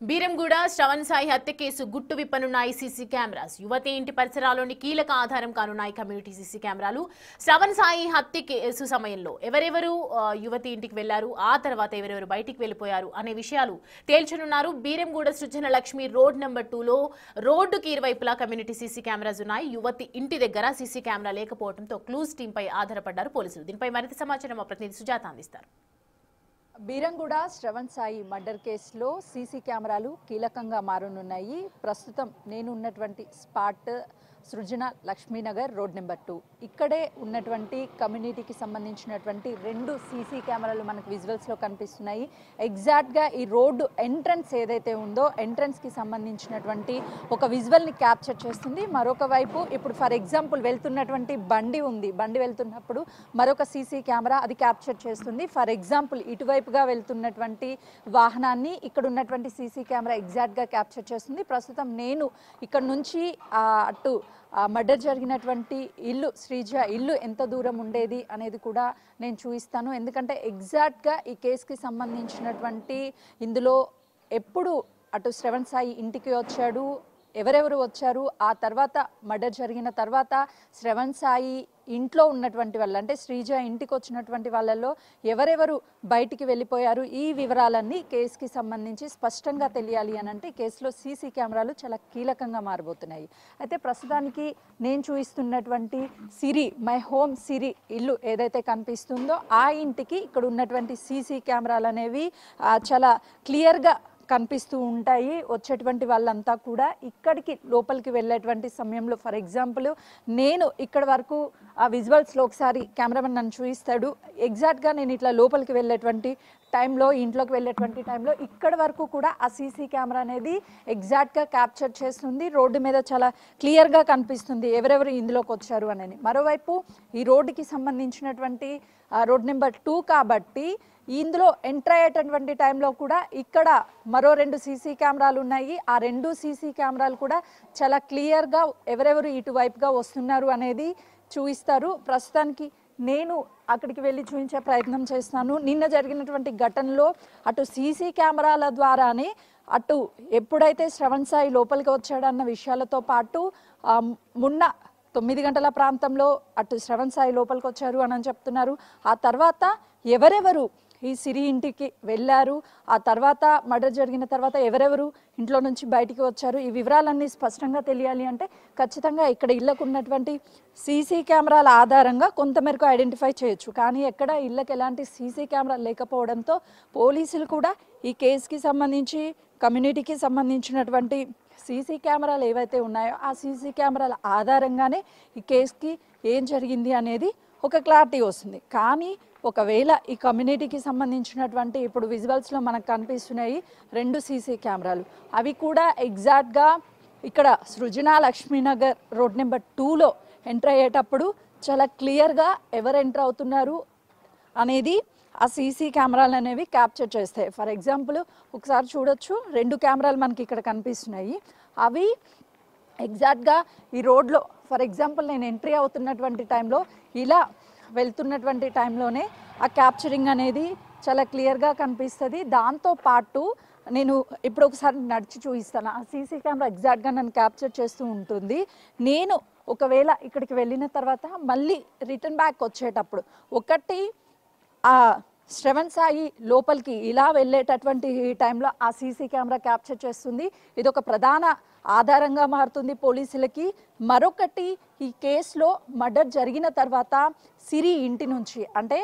బీరంగూడ శ్రవణ్ సాయి హత్య కేసు గుట్టు విప్పనున్నాయి CC cameras. యువతి ఇంటి పరిసరాల్లోని కీలక ఆధారం కానున్నాయి కమ్యూనిటీ సీసీ కెమెరాలు. శ్రవణ్ సాయి హత్య కేసు సమయంలో ఎవరెవరు యువతి ఇంటికి వెళ్లారు, ఆ తర్వాత ఎవరెవరు బయటికి వెళ్లిపోయారు అనే విషయాలు తేల్చనున్నారు. బీరంగూడ సృజన లక్ష్మి రోడ్ నెంబర్ 2లో రోడ్డుకి ఇరువైపులా కమ్యూనిటీ సీసీ కెమెరాస్ ఉన్నాయి. యువతి ఇంటి దగ్గర సీసీ కెమెరా లేకపోవడంతో క్లూస్ టీంపై ఆధారపడ్డారు పోలీసులు. దీనిపై మరింత సమాచారం మా ప్రతినిధి సుజాత అందిస్తారు. బీరంగూడ శ్రవణ్ సాయి మర్డర్ కేసులో సీసీ కెమెరాలు కీలకంగా మారనున్నాయి. ప్రస్తుతం నేను ఉన్నటువంటి స్పాట్ సృజన లక్ష్మీనగర్ రోడ్ నెంబర్ 2. ఇక్కడే ఉన్నటువంటి కమ్యూనిటీకి సంబంధించినటువంటి 2 సీసీ కెమెరాలు మనకు విజువల్స్లో కనిపిస్తున్నాయి. ఎగ్జాక్ట్గా ఈ రోడ్డు ఎంట్రన్స్ ఏదైతే ఉందో ఎంట్రన్స్కి సంబంధించినటువంటి ఒక విజువల్ని క్యాప్చర్ చేస్తుంది. మరొక వైపు ఇప్పుడు ఫర్ ఎగ్జాంపుల్ వెళ్తున్నటువంటి బండి ఉంది, బండి వెళ్తున్నప్పుడు మరొక సీసీ కెమెరా అది క్యాప్చర్ చేస్తుంది. ఫర్ ఎగ్జాంపుల్ ఇటువైపుగా వెళ్తున్నటువంటి వాహనాన్ని ఇక్కడ ఉన్నటువంటి సీసీ కెమెరా ఎగ్జాక్ట్గా క్యాప్చర్ చేస్తుంది. ప్రస్తుతం నేను ఇక్కడ నుంచి అటు మర్డర్ జరిగినటువంటి ఇల్లు శ్రీజ ఇల్లు ఎంత దూరం ఉండేది అనేది కూడా నేను చూపిస్తాను. ఎందుకంటే ఎగ్జాక్ట్గా ఈ కేసుకి సంబంధించినటువంటి ఇందులో ఎప్పుడు అటు శ్రవణ్ సాయి ఇంటికి వచ్చాడు, ఎవరెవరు వచ్చారు, ఆ తర్వాత మర్డర్ జరిగిన తర్వాత శ్రవణ్ సాయి ఇంట్లో ఉన్నటువంటి వాళ్ళు అంటే శ్రీజ ఇంటికి వచ్చినటువంటి వాళ్ళల్లో ఎవరెవరు బయటికి వెళ్ళిపోయారు, ఈ వివరాలన్నీ కేసుకి సంబంధించి స్పష్టంగా తెలియాలి అని అంటే కేసులో సీసీ కెమెరాలు చాలా కీలకంగా మారబోతున్నాయి. అయితే ప్రస్తుతానికి నేను చూపిస్తున్నటువంటి సిరి మై హోమ్ సిరి ఇల్లు ఏదైతే కనిపిస్తుందో ఆ ఇంటికి ఇక్కడ ఉన్నటువంటి సీసీ కెమెరాలు అనేవి చాలా క్లియర్గా కనిపిస్తూ ఉంటాయి. వచ్చేటువంటి వాళ్ళంతా కూడా ఇక్కడికి లోపలికి వెళ్ళేటువంటి సమయంలో ఫర్ ఎగ్జాంపుల్ నేను ఇక్కడ వరకు ఆ విజువల్స్లో ఒకసారి కెమెరామెన్ నన్ను చూపిస్తాడు. ఎగ్జాక్ట్గా నేను ఇట్లా లోపలికి వెళ్ళేటువంటి టైంలో ఇంట్లోకి వెళ్ళేటువంటి టైంలో ఇక్కడ వరకు కూడా ఆ సీసీ కెమెరా అనేది ఎగ్జాక్ట్గా క్యాప్చర్ చేస్తుంది. రోడ్డు మీద చాలా క్లియర్గా కనిపిస్తుంది ఎవరెవరు ఇందులోకి వచ్చారు అనేది. మరోవైపు ఈ రోడ్డుకి సంబంధించినటువంటి రోడ్ నెంబర్ 2 కాబట్టి ఇందులో ఎంటర్ అయ్యేటటువంటి టైంలో కూడా ఇక్కడ మరో 2 సీసీ కెమెరాలు ఉన్నాయి. ఆ 2 సీసీ కెమెరాలు కూడా చాలా క్లియర్గా ఎవరెవరు ఇటువైపుగా వస్తున్నారు అనేది చూపిస్తారు. ప్రస్తుతానికి నేను అక్కడికి వెళ్ళి చూపించే ప్రయత్నం చేస్తాను. నిన్న జరిగినటువంటి ఘటనలో అటు సీసీ కెమెరాల ద్వారానే అటు ఎప్పుడైతే శ్రవణ్ సాయి లోపలికి వచ్చాడన్న విషయాలతో పాటు మొన్న 9 గంటల ప్రాంతంలో అటు శ్రవణ్ సాయి లోపలికి వచ్చారు అని చెప్తున్నారు. ఆ తర్వాత ఎవరెవరు ఈ సిరి ఇంటికి వెళ్ళారు, ఆ తర్వాత మర్డర్ జరిగిన తర్వాత ఎవరెవరు ఇంట్లో నుంచి బయటికి వచ్చారు, ఈ వివరాలన్నీ స్పష్టంగా తెలియాలి అంటే ఖచ్చితంగా ఇక్కడ ఇళ్లకు ఉన్నటువంటి సీసీ కెమెరాల ఆధారంగా కొంతమేరకు ఐడెంటిఫై చేయొచ్చు. కానీ ఎక్కడ ఇళ్లకు ఎలాంటి సీసీ కెమెరా లేకపోవడంతో పోలీసులు కూడా ఈ కేసుకి సంబంధించి కమ్యూనిటీకి సంబంధించినటువంటి సీసీ కెమెరాలు ఏవైతే ఉన్నాయో ఆ సీసీ కెమెరాల ఆధారంగానే ఈ కేసుకి ఏం జరిగింది అనేది ఒక క్లారిటీ వస్తుంది. కానీ ఒకవేళ ఈ కమ్యూనిటీకి సంబంధించినటువంటి ఇప్పుడు విజువల్స్లో మనకు కనిపిస్తున్నాయి 2 సీసీ కెమెరాలు, అవి కూడా ఎగ్జాక్ట్గా ఇక్కడ సృజన లక్ష్మీనగర్ రోడ్ నెంబర్ 2లో ఎంటర్ అయ్యేటప్పుడు చాలా క్లియర్గా ఎవరు ఎంటర్ అవుతున్నారు అనేది ఆ సీసీ కెమెరాలు అనేవి క్యాప్చర్ చేస్తాయి. ఫర్ ఎగ్జాంపుల్ ఒకసారి చూడొచ్చు, 2 కెమెరాలు మనకి ఇక్కడ కనిపిస్తున్నాయి. అవి ఎగ్జాక్ట్గా ఈ రోడ్లో ఫర్ ఎగ్జాంపుల్ నేను ఎంట్రీ అవుతున్నటువంటి టైంలో ఇలా వెళ్తున్నటువంటి టైంలోనే ఆ క్యాప్చరింగ్ అనేది చాలా క్లియర్గా కనిపిస్తుంది. దాంతోపాటు నేను ఇప్పుడు ఒకసారి నడిచి చూపిస్తాను. ఆ సీసీ కెమెరా ఎగ్జాక్ట్గా నన్ను క్యాప్చర్ చేస్తూ ఉంటుంది. నేను ఒకవేళ ఇక్కడికి వెళ్ళిన తర్వాత మళ్ళీ రిటర్న్ బ్యాక్ వచ్చేటప్పుడు ఒకటి ఆ శ్రవణ్ సాయి లోపలికి ఇలా వెళ్ళేటటువంటి టైంలో ఆ సీసీ కెమెరా క్యాప్చర్ చేస్తుంది. ఇది ఒక ప్రధాన ఆధారంగా మారుతుంది పోలీసులకి. మరొకటి ఈ కేసులో మర్డర్ జరిగిన తర్వాత సిరి ఇంటి నుంచి అంటే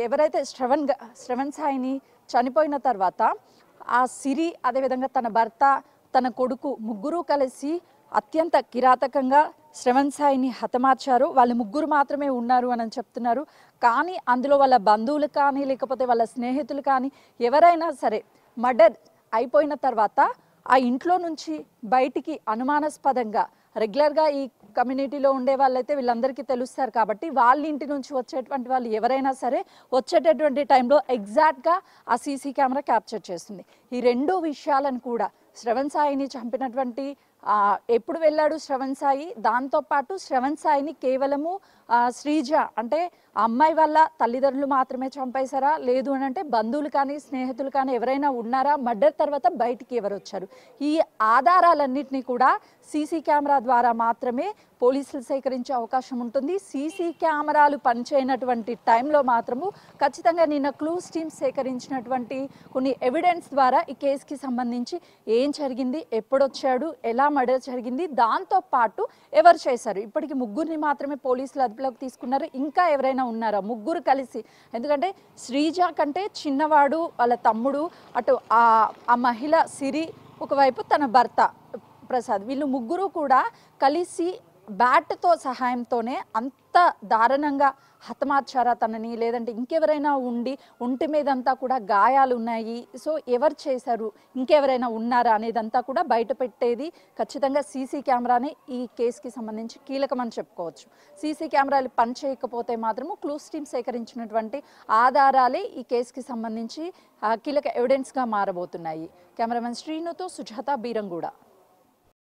ఎవరైతే శ్రవణ్ సాయిని చనిపోయిన తర్వాత ఆ సిరి అదేవిధంగా తన భర్త తన కొడుకు ముగ్గురు కలిసి అత్యంత కిరాతకంగా శ్రవణ్ సాయిని హతమార్చారు. వాళ్ళు ముగ్గురు మాత్రమే ఉన్నారు అని చెప్తున్నారు. కానీ అందులో వాళ్ళ బంధువులు కానీ లేకపోతే వాళ్ళ స్నేహితులు కానీ ఎవరైనా సరే మర్డర్ అయిపోయిన తర్వాత ఆ ఇంట్లో నుంచి బయటికి అనుమానాస్పదంగా రెగ్యులర్గా ఈ కమ్యూనిటీలో ఉండే వాళ్ళైతే వీళ్ళందరికీ తెలుస్తారు కాబట్టి వాళ్ళ ఇంటి నుంచి వచ్చేటువంటి వాళ్ళు ఎవరైనా సరే వచ్చేటటువంటి టైంలో ఎగ్జాక్ట్గా ఆ సీసీ కెమెరా క్యాప్చర్ చేస్తుంది. ఈ 2 విషయాలను కూడా శ్రవణ్ సాయిని చంపినటువంటి ఎప్పుడు వెళ్ళాడు శ్రవణ్ సాయి, దాంతోపాటు శ్రవణ్ సాయిని కేవలము శ్రీజ అంటే ఆ అమ్మాయి వల్ల తల్లిదండ్రులు మాత్రమే చంపేశారా, లేదు అని అంటే బంధువులు కానీ స్నేహితులు కానీ ఎవరైనా ఉన్నారా, మర్డర్ తర్వాత బయటికి ఎవరు వచ్చారు, ఈ ఆధారాలన్నింటినీ కూడా సీసీ కెమెరా ద్వారా మాత్రమే పోలీసులు సేకరించే అవకాశం ఉంటుంది. సీసీ కెమెరాలు పనిచేయనటువంటి టైంలో మాత్రము ఖచ్చితంగా నిన్న క్లూస్ టీమ్ సేకరించినటువంటి కొన్ని ఎవిడెన్స్ ద్వారా ఈ కేసుకి సంబంధించి ఏం జరిగింది, ఎప్పుడొచ్చాడు, ఎలా మర్డర్ జరిగింది, దాంతోపాటు ఎవరు చేశారు. ఇప్పటికి ముగ్గురిని మాత్రమే పోలీసులు అదుపులోకి తీసుకున్నారు. ఇంకా ఎవరైనా ఉన్నారా, ముగ్గురు కలిసి, ఎందుకంటే శ్రీజ కంటే చిన్నవాడు వాళ్ళ తమ్ముడు, అటు ఆ మహిళ సిరి, ఒకవైపు తన భర్త ప్రసాద్, వీళ్ళు ముగ్గురు కూడా కలిసి బ్యాట్తో సహాయంతోనే అంత దారుణంగా హతమార్చారా తనని, లేదంటే ఇంకెవరైనా ఉండి ఒంటి మీదంతా కూడా గాయాలు ఉన్నాయి, సో ఎవరు చేశారు, ఇంకెవరైనా ఉన్నారా అనేదంతా కూడా బయట పెట్టేది ఖచ్చితంగా సీసీ కెమెరానే ఈ కేసుకి సంబంధించి కీలకమని చెప్పుకోవచ్చు. సీసీ కెమెరాలు పనిచేయకపోతే మాత్రము క్లూస్ టీమ్ సేకరించినటువంటి ఆధారాలే ఈ కేసుకి సంబంధించి కీలక ఎవిడెన్స్గా మారబోతున్నాయి. కెమెరామెన్ శ్రీనుతో సుజాత, బీరంగూడ.